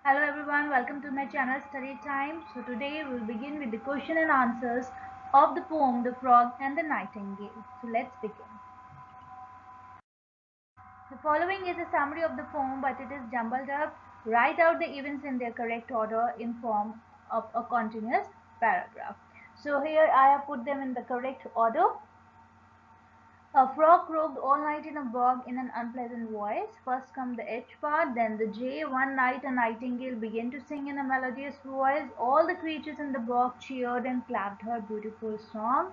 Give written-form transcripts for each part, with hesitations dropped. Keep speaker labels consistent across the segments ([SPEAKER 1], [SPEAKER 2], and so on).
[SPEAKER 1] Hello everyone, welcome to my channel Study Time. So today we'll begin with the question and answers of the poem The Frog and the Nightingale. So let's begin. The following is a summary of the poem, but it is jumbled up. Write out the events in their correct order in form of a continuous paragraph. So here I have put them in the correct order. A frog croaked all night in a bog in an unpleasant voice. First come the H part, then the J. One night a nightingale began to sing in a melodious voice. All the creatures in the bog cheered and clapped her beautiful song.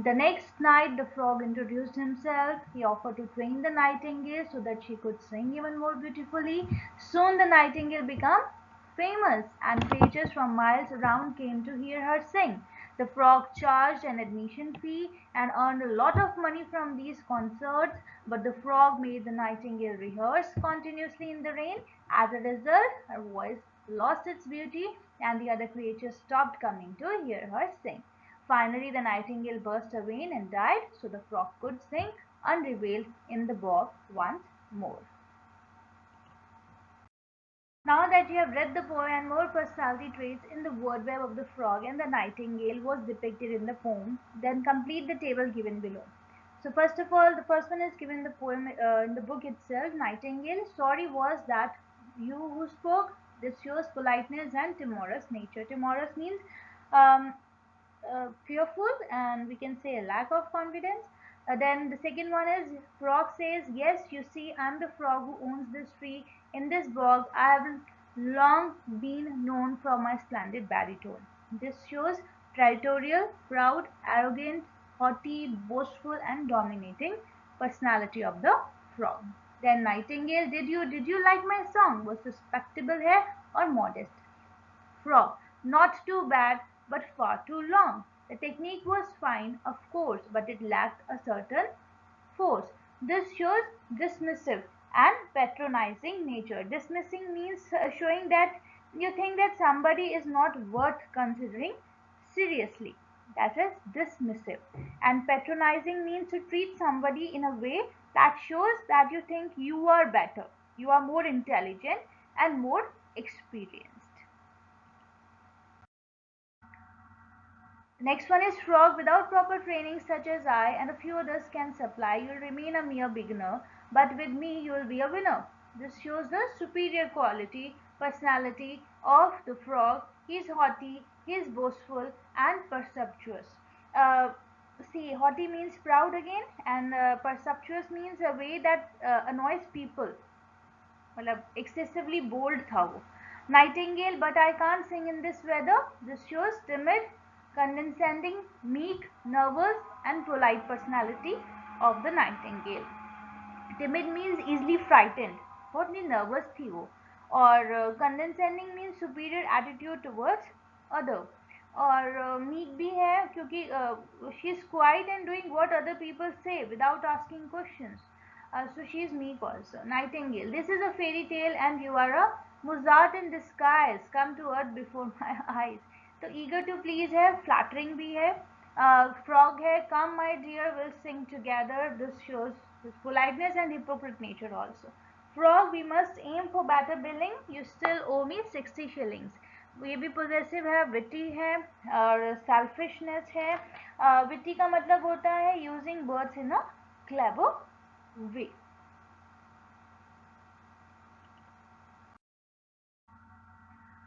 [SPEAKER 1] The next night the frog introduced himself. He offered to train the nightingale so that she could sing even more beautifully. Soon the nightingale became famous, and creatures from miles around came to hear her sing. The frog charged an admission fee and earned a lot of money from these concerts, but the frog made the nightingale rehearse continuously in the rain. As a result, her voice lost its beauty, and the other creatures stopped coming to hear her sing. Finally, the nightingale burst her wing and died, so the frog could sing unrevealed in the bog once more. Now that you have read the poem and more personality traits in the word web of the frog and the nightingale was depicted in the poem, then complete the table given below. So first of all, the first one is given the poem in the book itself, Nightingale. Story was that you who spoke. This shows politeness and timorous nature. Timorous means um, fearful, and we can say a lack of confidence. Then the second one is frog says, yes, you see, I'm the frog who owns this tree in this bog. I have long been known for my splendid baritone. This shows territorial, proud, arrogant, haughty, boastful, and dominating personality of the frog. Then Nightingale, did you like my song? Was respectable here or modest? Frog: not too bad, but far too long. The technique was fine, of course, but it lacked a certain force. This shows dismissive and patronizing nature. Dismissing means showing that you think that somebody is not worth considering seriously. That is dismissive. And patronizing means to treat somebody in a way that shows that you think you are better, you are more intelligent and more experienced. Next one is frog. Without proper training, such as I and a few others can supply, you'll remain a mere beginner, but with me, you'll be a winner. This shows the superior quality, personality of the frog. He's haughty, he's boastful, and presumptuous. Uh, See, haughty means proud again, and presumptuous means a way that annoys people. मतलब excessively bold था वो. Nightingale, but I can't sing in this weather. This shows timid, condescending, meek, nervous, and polite personality of the nightingale. Timid means easily frightened, बहुत नहीं nervous थी वो. और condescending means superior attitude towards other. और meek भी है क्योंकि she is quiet and doing what other people say without asking questions. So she is meek also. Nightingale. This is a fairy tale and you are a Mozart in disguise. Come to earth before my eyes. तो eager to please है, flattering भी है. Frog है, come my dear, we'll sing together. This shows his politeness and hypocrite nature also. Frog, we must aim for better billing. You still owe me 60 shillings. ये भी possessive है, witty है और selfishness है. Witty का मतलब होता है using words in a clever way.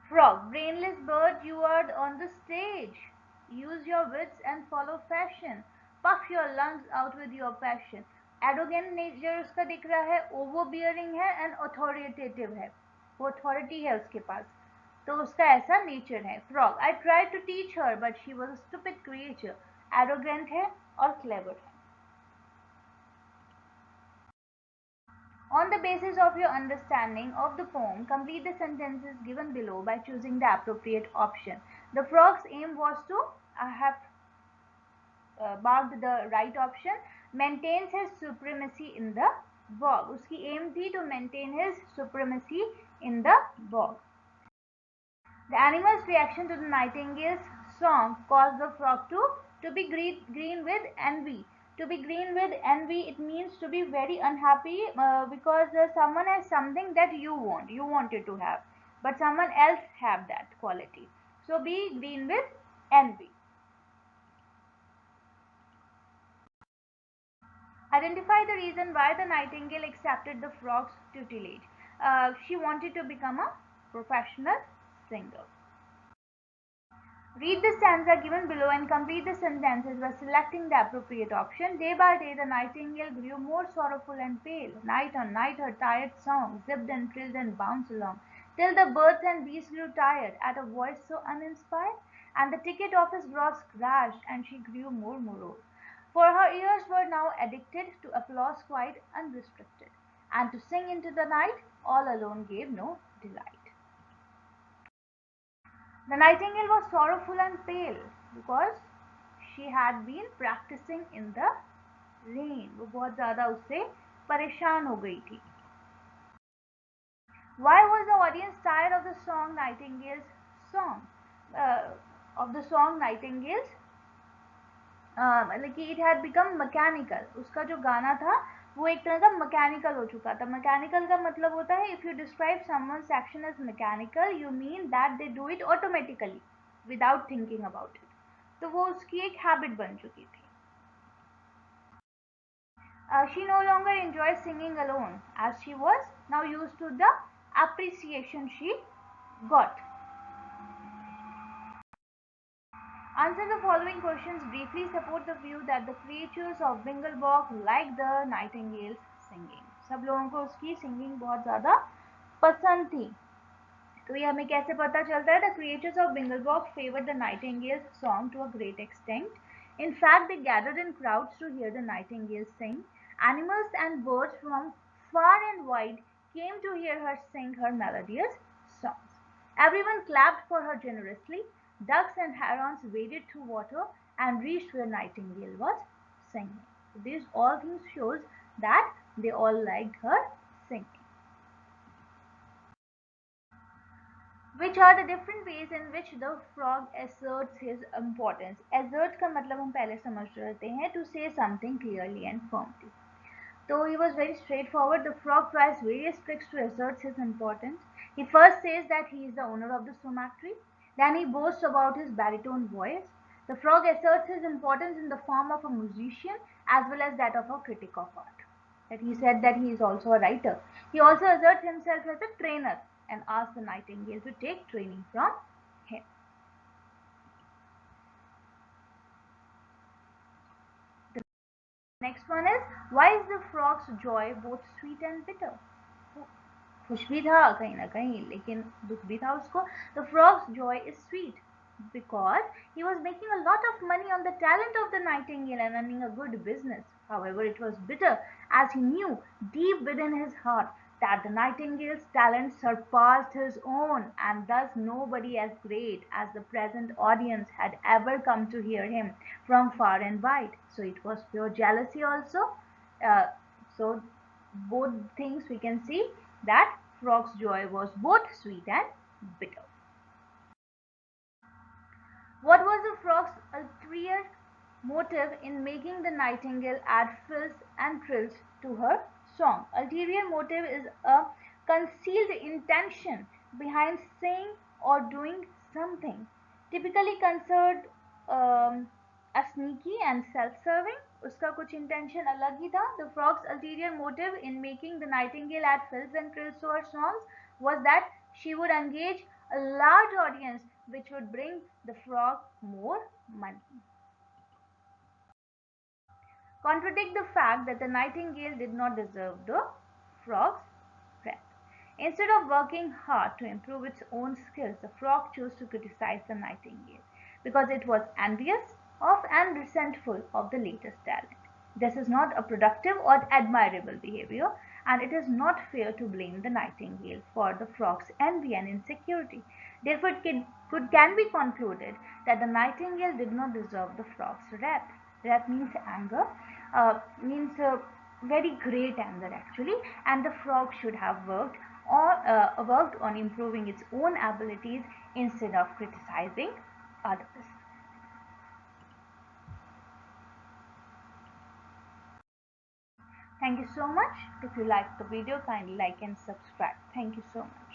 [SPEAKER 1] Frog, brainless bird, you are on the stage. Use your wits and follow fashion. Puff your lungs out with your passion. Arrogant nature उसका दिख रहा है, overbearing है and authoritative है. वो authority है उसके पास. तो उसका ऐसा nature है. Frog, I tried to teach her, but she was a stupid creature. Arrogant है और clever है. On the basis of your understanding of the poem, complete the sentences given below by choosing the appropriate option. The frog's aim was to have marked the right option, maintains his supremacy in the bog. उसकी aim थी to maintain his supremacy in the bog. The animal's reaction to the nightingale's song caused the frog to be green with envy. To be green with envy, it means to be very unhappy because someone has something that you want, you wanted to have. but someone else have that quality. So be green with envy. Identify the reason why the nightingale accepted the frog's tutelage. She wanted to become a professional singer. Read the stanza given below and complete the sentences by selecting the appropriate option. Day by day, the nightingale grew more sorrowful and pale. Night on night, her tired song zipped and trilled and bounced along, till the birds and bees grew tired at a voice so uninspired, and the ticket office gross crashed, and she grew more morose. For her ears were now addicted to applause quite unrestricted, and to sing into the night all alone gave no delight. The nightingale was sorrowful and pale because she had been practicing in the rain. वो बहुत ज़्यादा उससे परेशान हो गई थी. Why was the audience tired of the song Nightingale's song? Of the song Nightingale's मतलब कि इट हैड बिकम मैकेनिकल. उसका जो गाना था वो एक तरह का मैकेनिकल हो चुका था. मैकेनिकल का मतलब होता है if you describe someone's action as mechanical you mean that they do it automatically without thinking about it. तो वो उसकी एक हैबिट बन चुकी थी. She no longer enjoyed singing alone as she was now used to the appreciation she got. Answer the following questions briefly. Support the view that the creatures of Binglebog like the nightingale's singing. सब लोगों को उसकी singing बहुत ज़्यादा पसंद थी. तो ये हमें कैसे पता चलता है? The creatures of Binglebog favored the nightingale's song to a great extent. In fact, they gathered in crowds to hear the nightingale sing. Animals and birds from far and wide came to hear her sing her melodious songs. Everyone clapped for her generously. Ducks and herons waded through water and reached where Nightingale was singing. So these all things shows that they all liked her singing. Which are the different ways in which the frog asserts his importance? Assert का मतलब हम पहले समझ रहे हैं, to say something clearly and firmly. Though he was very straightforward, the frog tries various tricks to assert his importance. He first says that he is the owner of the sumac tree. Then he boasts about his baritone voice. The frog asserts his importance in the form of a musician as well as that of a critic of art. That he said that he is also a writer. He also asserts himself as a trainer and asks the nightingale to take training from him. The next one is, why is the frog's joy both sweet and bitter? खुश भी था कहीं ना कहीं लेकिन दुख भी था उसको. The frog's joy is sweet because he was making a lot of money on the talent of the nightingale and running a good business. However, it was bitter as he knew deep within his heart that the nightingale's talent surpassed his own, and thus nobody as great as the present audience had ever come to hear him from far and wide. So it was pure jealousy also. So both things we can see that frog's joy was both sweet and bitter. What was the frog's ulterior motive in making the nightingale add frills and trills to her song? Ulterior motive is a concealed intention behind saying or doing something, typically considered a sneaky and self-serving. उसका कुछ intention अलग ही था. The frog's ulterior motive in making the nightingale add frills and trills to her songs was that she would engage a large audience which would bring the frog more money. Contradict the fact that the nightingale did not deserve the frog's breath. Instead of working hard to improve its own skills, the frog chose to criticize the nightingale because it was envious of and resentful of the latest talent. This is not a productive or admirable behavior, and it is not fair to blame the nightingale for the frog's envy and insecurity. Therefore, it can be concluded that the nightingale did not deserve the frog's wrath. Wrath means anger, means very great anger actually, and the frog should have worked on improving its own abilities instead of criticizing others. Thank you so much. If you liked the video, kindly like and subscribe. Thank you so much.